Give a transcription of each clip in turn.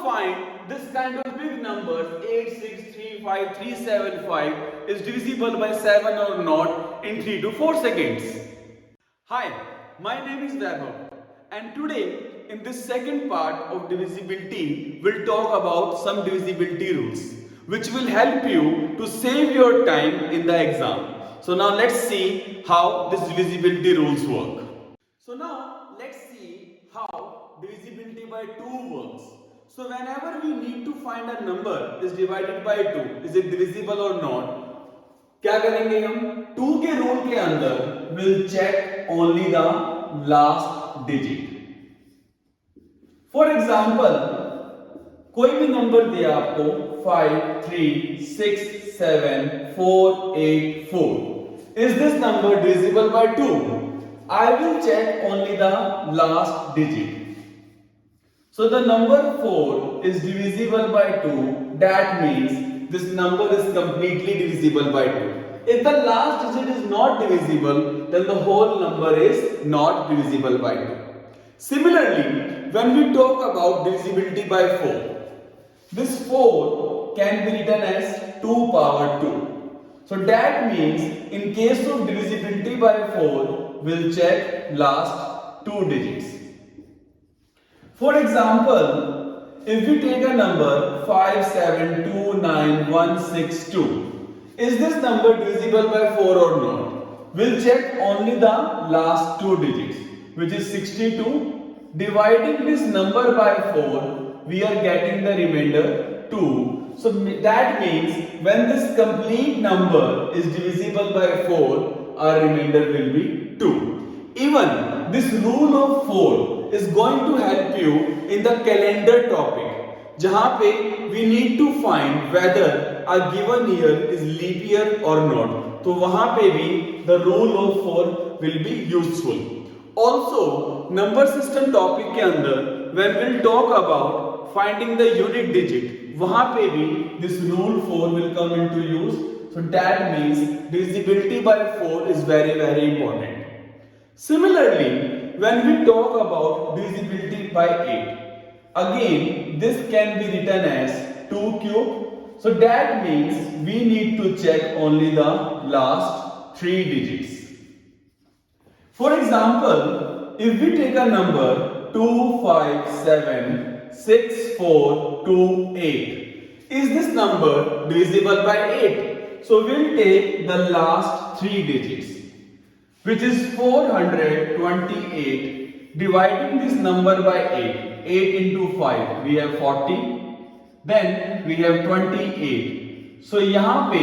find this kind of big numbers 8635375 is divisible by 7 or not in 3 to 4 seconds. Hi, my name is Vaibhav, and today in this second part of divisibility we'll talk about some divisibility rules which will help you to save your time in the exam. So now let's see how this divisibility rules work. So now let's see how divisibility by 2 works. So whenever we need to find a number is divided by 2, is it divisible or not? क्या करेंगे हम 2 के rule के अंदर will check only the last digit. For example, कोई भी number दिया आपको 5, 3, 6, 7, 4, 8, 4. Is this number divisible by 2? I will check only the last digit. So the number 4 is divisible by 2. That means this number is completely divisible by 2. If the last digit is not divisible, then the whole number is not divisible by 2. Similarly, when we talk about divisibility by 4, this 4 can be written as 2 power 2. So that means in case of divisibility by 4, we'll check last 2 digits. For example, if we take a number 5729162, is this number divisible by 4 or not? We'll check only the last 2 digits, which is 62. Dividing this number by 4, we are getting the remainder 2. So that means when this complete number is divisible by 4, our remainder will be 2. Even this rule of 4 is going to help you in the calendar topic, जहाँ पे we need to find whether a given year is leap year or not. तो वहाँ पे भी the rule of 4 will be useful. Also, number system topic के अंदर when we'll talk about finding the unit digit, वहाँ पे भी this rule 4 will come into use. So that means divisibility by 4 is very important. Similarly, when we talk about divisibility by 8, again this can be written as 2 cube. So that means we need to check only the last 3 digits. For example, if we take a number 2576428, is this number divisible by 8? So we'll take the last 3 digits, which is 428. Dividing this number by 8, 8 into 5, we have 40. Then we have 28. So यहाँ पे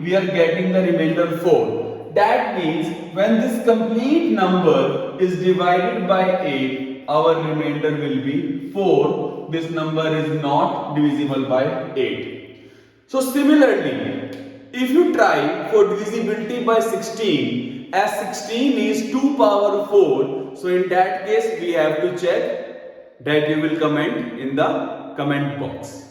we are getting the remainder 4. That means when this complete number is divided by 8, our remainder will be 4. This number is not divisible by 8. So similarly, if you try for divisibility by 16, as 16 is 2 power 4, so in that case we have to check that you will comment in the comment box.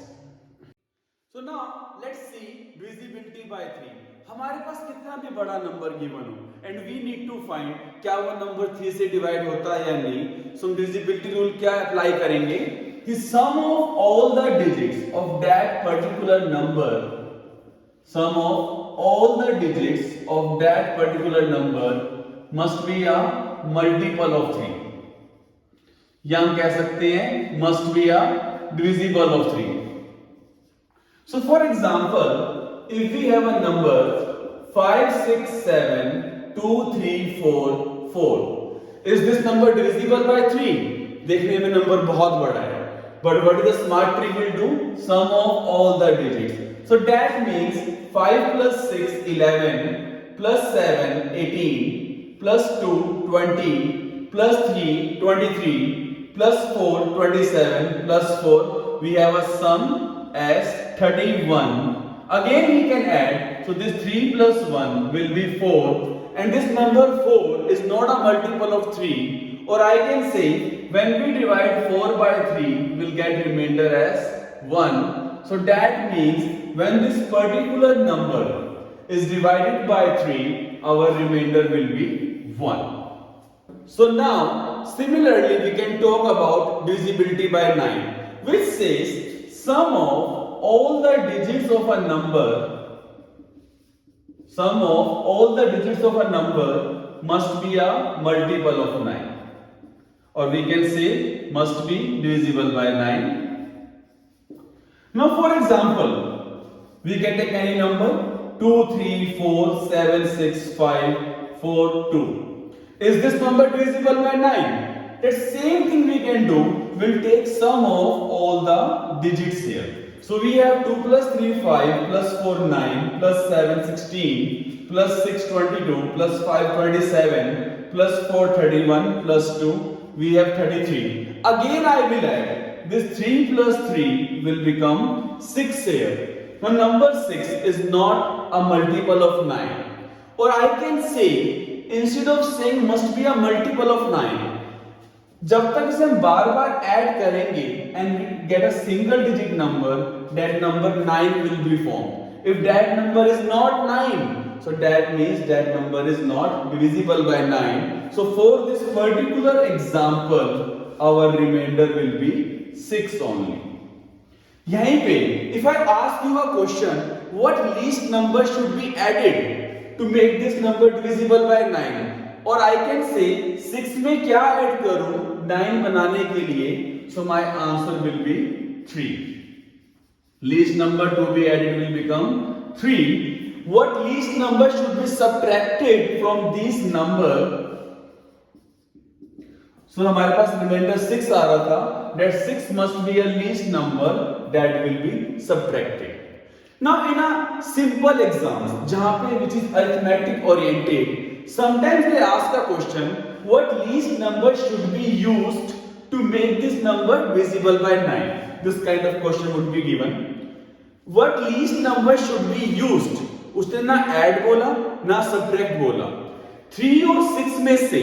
So now let's see divisibility by 3. हमारे पास कितना भी बड़ा number given हो and we need to find क्या वो number 3 से divide होता है या नहीं. सो divisibility रूल क्या अप्लाई करेंगे कि sum of all the digits of that particular number, sum of all the digits of that particular number must be a multiple of 3. या हम कह सकते हैं must be a divisible of 3. So for example, if we have a number 567234, is this number divisible by 3? देखने में number बहुत बड़ा है, but what is the smart trick will do? Sum of all the digits. So that means 5 plus 6 11 plus 7 18 plus 2 20 plus 3 23 plus 4 27 plus 4, we have a sum as 31. Again we can add, so this 3 plus 1 will be 4, and this number 4 is not a multiple of 3, or I can say when we divide 4 by 3 we'll get remainder as 1. So that means when this particular number is divided by 3, our remainder will be 1. So now similarly we can talk about divisibility by 9, which says sum of all the digits of a number, sum of all the digits of a number must be a multiple of 9, or we can say must be divisible by 9. Now for example, we can take any number 2, 3, 4, 7, 6, 5, 4, 2. Is this number divisible by 9? The same thing we can do, we'll take sum of all the digits here. So we have 2 plus 3, 5, plus 4, 9, plus 7, 16, plus 6, 22, plus 5, 27, plus 4, 31, plus 2, we have 33. Again I will add, this 3 plus 3 will become 6 here. Now number 6 is not a multiple of 9. Or I can say, instead of saying must be a multiple of 9, जब तक इसे हम बार बार add करेंगे and get a single digit number, that number 9 will be formed. If that number is not 9, so that means that number is not divisible by 9. So for this particular example, our remainder will be 6 only. यहीं पे if I ask you a question, what least number should be added to make this number divisible by 9? और I can say 6 में क्या add करूं 9 बनाने के लिए? So my answer will be 3. Least number to be added will become 3. What least number should be subtracted from this number? So हमारे पास remainder 6 आ रहा था. That 6 must be a least number that will be subtracted. Now in a simple exams, जहाँ पे which is arithmetic oriented, sometimes they ask a question, what least number should be used to make this number divisible by 9? This kind of question would be given. What least number should be used? उसने ना add बोला ना subtract बोला. 3 और 6 में से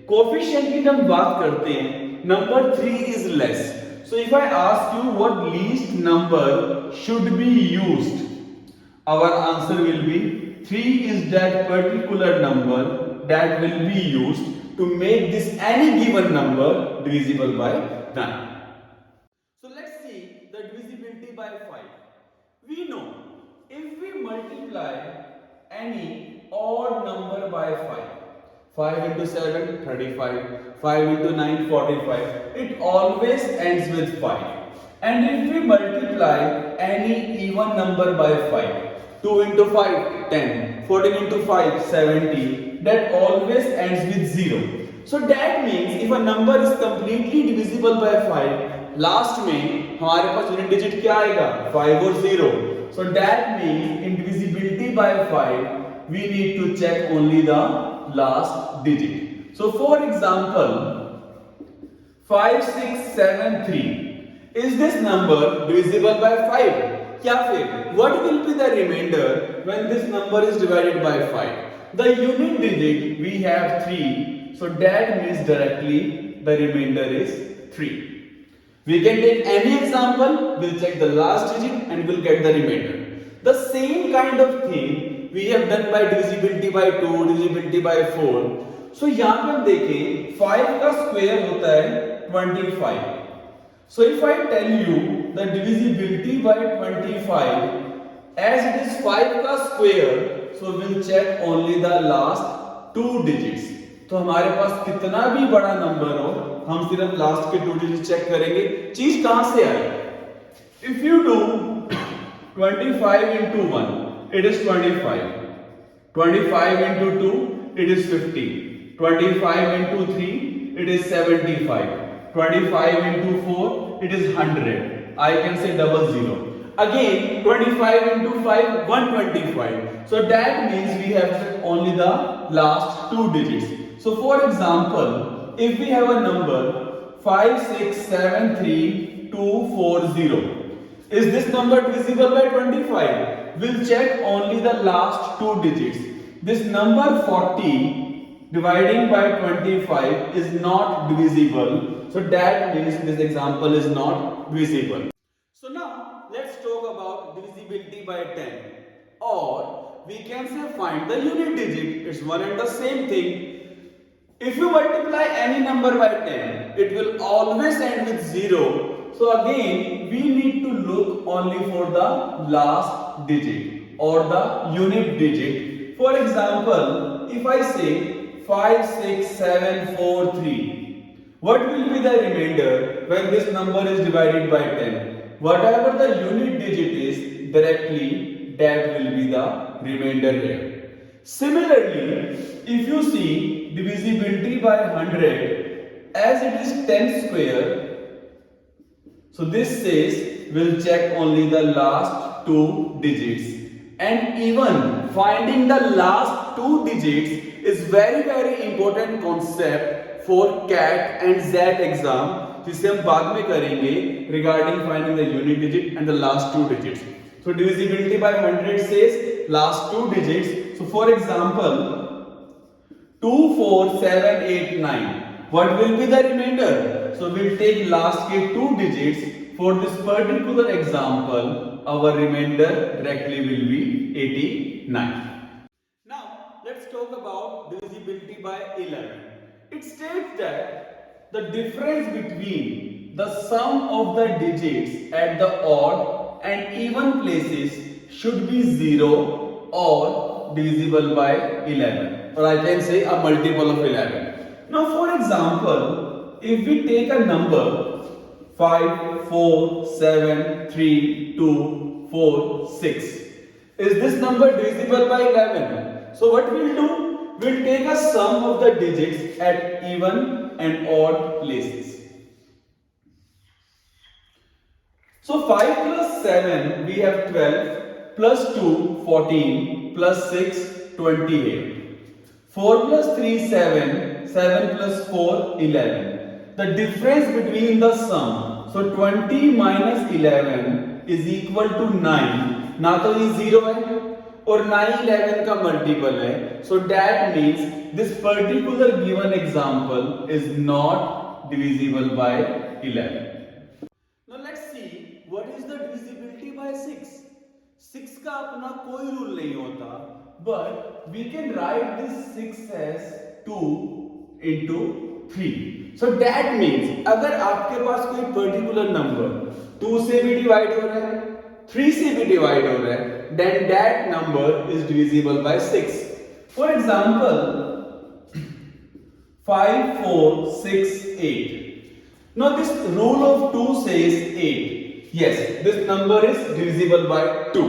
coefficient की जब बात करते हैं, number 3 is less. So if I ask you what least number should be used, our answer will be 3 is that particular number that will be used to make this any given number divisible by 9. So let's see the divisibility by 5. We know if we multiply any odd number by 5, 5 into 7, 35, 5 into 9, 45, it always ends with 5. And if we multiply any even number by 5, 2 into 5, 10, 14 into 5, 70, that always ends with 0. So that means if a number is completely divisible by 5, last में हमारे पास unit digit क्या आएगा? 5 और 0. So that means in divisibility by 5, we need to check only the last digit. So for example, 5673, is this number divisible by 5? या फिर what will be the remainder when this number is divided by 5? The unit digit we have 3, so that means directly the remainder is 3. We can take any example, we'll check the last digit and we'll get the remainder. The same kind of thing we have done by divisibility by 2, divisibility by 4. So यहाँ पे हम देखें 5 का square होता है 25. So if I tell you the divisibility by 25, as it is 5 का square, so we'll check only the last 2 digits. तो हमारे पास कितना भी बड़ा नंबर हो, हम सिर्फ लास्ट के 2 digits चेक करेंगे. चीज कहां से आई? If you do 25 into 1, it is 25. 25 into 2, it is 50. 25 into 3, it is 75. 25 into 4, it is 100. I can say double zero. Again, 25 into 5, 125. So that means we have only the last 2 digits. So for example, if we have a number 5673240, is this number divisible by 25? We'll check only the last 2 digits. This number 40 dividing by 25 is not divisible. So that means this example is not divisible. So now let's talk about divisibility by 10. Or we can say find the unit digit. It's one and the same thing. If you multiply any number by 10, it will always end with 0. So again, we need to look only for the last digit or the unit digit. For example, if I say 5, 6, 7, 4, 3, what will be the remainder when this number is divided by 10? Whatever the unit digit is, directly that will be the remainder here. Similarly, if you see divisibility by 100, as it is 10 square, so this says we'll check only the last two digits, and even finding the last two digits is very important concept for CAT and ZAT exam, जिसे हम बाद में करेंगे regarding finding the unit digit and the last two digits. So divisibility by 100 says last two digits. So for example, 2, 4, 7, 8, 9. What will be the remainder? So we'll take last के two digits. For this particular example, our remainder directly will be 89. Now let's talk about divisibility by 11. It states that the difference between the sum of the digits at the odd and even places should be 0 or divisible by 11, or I can say a multiple of 11. Now for example, if we take a number 5, 4, 7, 3, 2, 4, 6, is this number divisible by 11? So what we'll do, we'll take a sum of the digits at even and odd places. So 5 plus 7, we have 12, plus 2, 14, plus 6, 28. 4 plus 3, 7, 7 plus 4, 11. The difference between the sum, so 20 minus 11 is equal to 9. ना तो ये 0 है और ना ही 11 का multiple है. So that means this particular given example is not divisible by 11. Now let's see what is the divisibility by 6. 6 का अपना कोई रूल नहीं होता, but we can write this 6 as 2 into 3. So that means अगर आपके पास कोई particular number 2 से भी divide हो रहा है, 3 से भी divide हो रहा है, then that number is divisible by 6. For example, 5, 4, 6, 8. Now this rule of 2 says 8. Yes, this number is divisible by 2.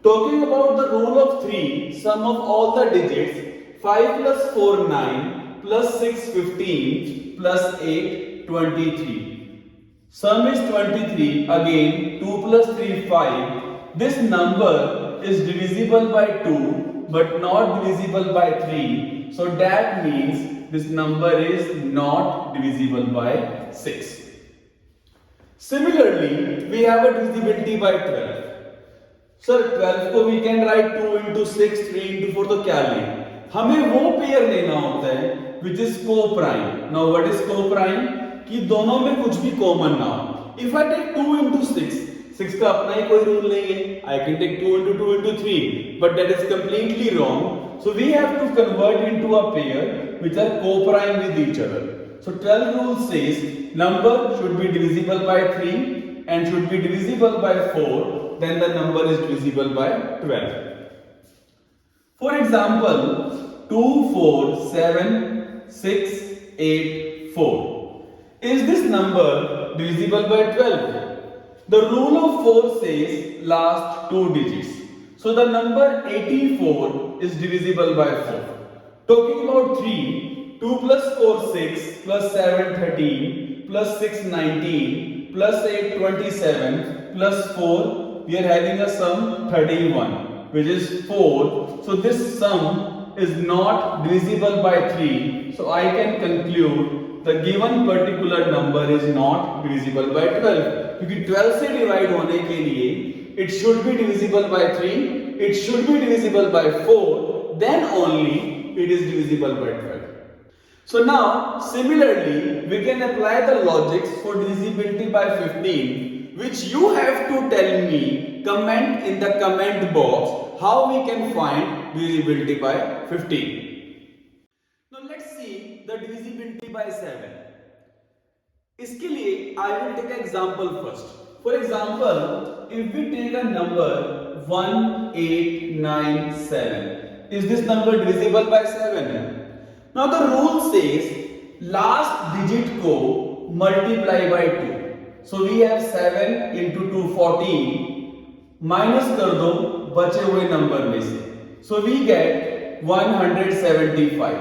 Talking about the rule of 3, sum of all the digits, 5 plus 4, 9, plus 6, 15, plus 8, 23. Sum is 23. Again, 2 plus 3, 5. This number is divisible by 2, but not divisible by 3. So that means this number is not divisible by 6. Similarly, we have a divisibility by 12. Sir, 12 को we can write 2 into 6, 3 into 4 तो क्या लें? हमें वो pair लेना होता है which is co-prime. Now what is co-prime? कि दोनों में कुछ भी कॉमन ना हो. If I take 2 into 6, 6 का अपना ही कोई रूल नहीं है. I can take 2 into 2 into 3, but that is completely wrong. So we have to convert into a pair which are co-prime with each other. So 12 rule says number should be divisible by 3 and should be divisible by 4. Then the number is divisible by 12. For example, 2, 4, 7, 6, 8, 4. Is this number divisible by 12? The rule of 4 says last two digits. So the number 84 is divisible by 4. Talking about 3, 2 plus 4, 6, plus 7, 13, plus 6, 19, plus 8, 27, plus 4, we are having a sum 31, which is 4. So this sum is not divisible by 3. So I can conclude the given particular number is not divisible by 12. क्योंकि 12 से divide होने के लिए it should be divisible by 3, it should be divisible by 4, then only it is divisible by 12. So now similarly we can apply the logics for divisibility by 15, which you have to tell me, comment in the comment box how we can find divisibility by 15. Now let's see the divisibility by 7. इसके लिए I will take an example first. For example, if we take a number 1897, is this number divisible by 7? Now the rule says last digit को multiply by 2. So we have 7 into 2 14. Minus कर दो बचे हुए number में से. So we get 175.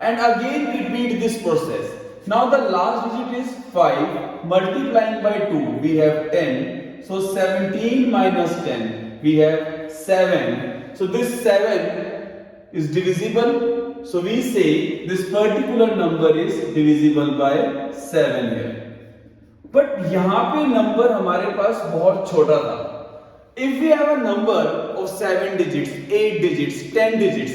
And again repeat this process. Now the last digit is 5, multiplying by 2, we have 10. So 17 minus 10, we have 7. So this 7 is divisible. So we say this particular number is divisible by 7 here. But यहाँ पे number हमारे पास बहुत छोटा था. If we have a number of 7 digits, 8 digits, 10 digits,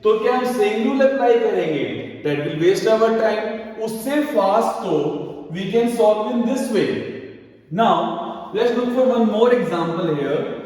तो क्या हम same rule apply करेंगे? That will waste our time. उससे fast तो we can solve in this way. Now let's look for one more example here.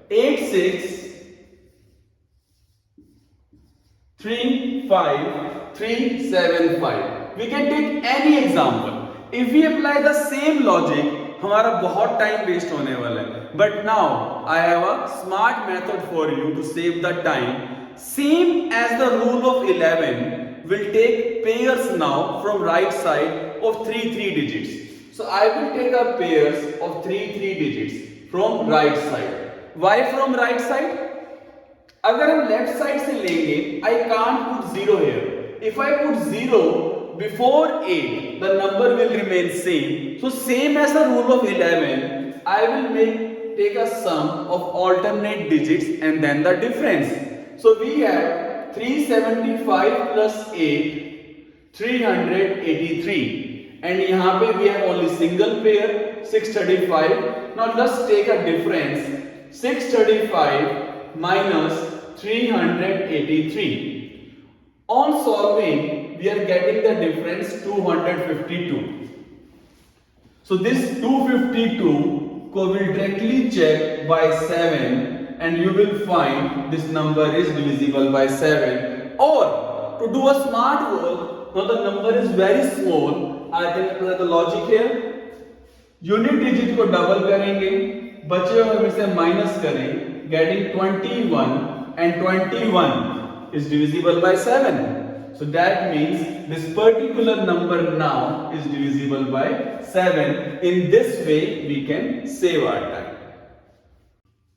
8635375. We can take any example. If we apply the same logic, हमारा बहुत time waste होने वाला है. But now I have a smart method for you to save the time. Same as the rule of 11, will take pairs now from right side of 3 digits. So I will take a pairs of 3 digits from right side. Why from right side? अगर हम left side से लेंगे, I can't put 0 here. If I put 0 before 8, the number will remain same. So same as the rule of 11, I will take a sum of alternate digits and then the difference. So we have 375 plus 8, 383. And यहाँ पे we have only single pair, 635. Now let's take a difference. 635 minus 383. On solving, we are getting the difference 252. So this 252 को will directly check by 7 and you will find this number is divisible by 7. Or to do a smart work, now the number is very small, I can apply the logic here. Unit digit को double करेंगे, बचे हुए में से minus करें, getting 21 and 21 is divisible by 7. So that means this particular number now is divisible by 7. In this way we can save our time.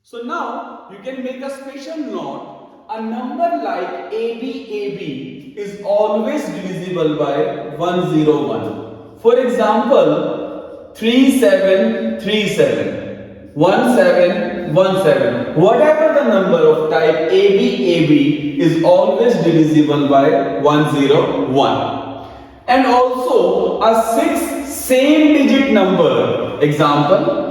So now you can make a special note. A number like ABAB is always divisible by 101. For example, 3737, 1717. Whatever the number of type ABAB is always divisible by 101. And also a 6 same digit number. Example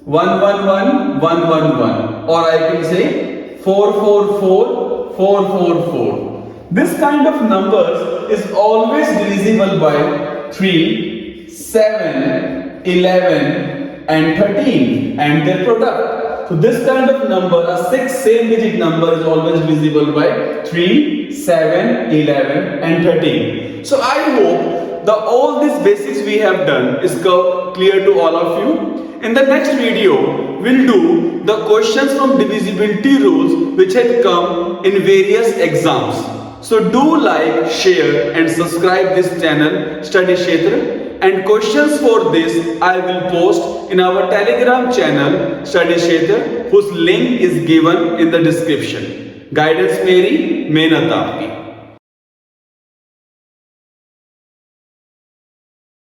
111111, or I can say 4444444. This kind of numbers is always divisible by 3, 7, 11 and 13 and their product. So this kind of number, a 6 same digit number, is always divisible by 3, 7, 11 and 13. So I hope all these basics we have done is clear to all of you. In the next video, we'll do the questions from divisibility rules which had come in various exams. So do like, share and subscribe this channel Study Kshetra, and questions for this I will post in our Telegram channel Study Kshetra, whose link is given in the description. Guidance मेरी, मेहनत आपकी.